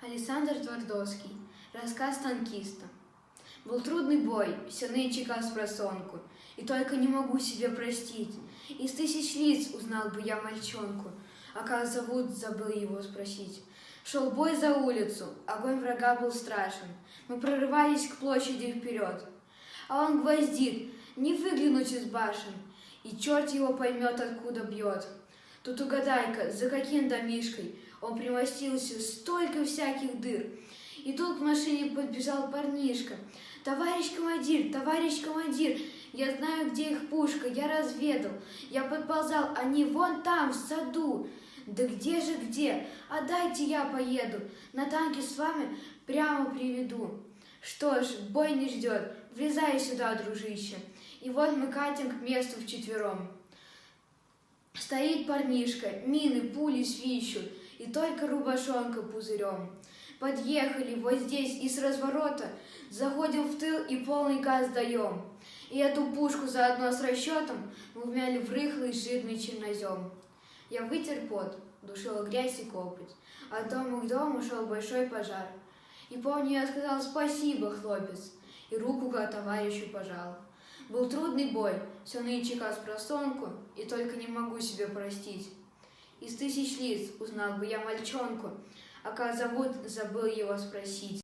Александр Твардовский. Рассказ танкиста. Был трудный бой, все нынче спросонку, и только не могу себе простить. Из тысяч лиц узнал бы я мальчонку, а как зовут, забыл его спросить. Шел бой за улицу, огонь врага был страшен, мы прорывались к площади вперед. А он гвоздит, не выглянуть из башен, и черт его поймет, откуда бьет. Тут угадай-ка, за каким домишкой он примостился, столько всяких дыр. И тут к машине подбежал парнишка. Товарищ командир, я знаю, где их пушка, я разведал. Я подползал, они вон там, в саду. Да где же где? А дайте я поеду, на танке с вами прямо приведу. Что ж, бой не ждет, влезай сюда, дружище. И вот мы катим к месту вчетвером. Стоит парнишка, мины, пули свищут, и только рубашонка пузырем. Подъехали вот здесь и с разворота заходим в тыл и полный газ даем. И эту пушку заодно с расчетом мы вмяли в рыхлый жирный чернозем. Я вытер пот, душила грязь и копоть. От дома к дому шел большой пожар. И помню, я сказал спасибо, хлопец, и руку к товарищу пожал. Был трудный бой, все нынче спросонку, и только не могу себе простить. Из тысяч лиц узнал бы я мальчонку, а как зовут, забыл его спросить.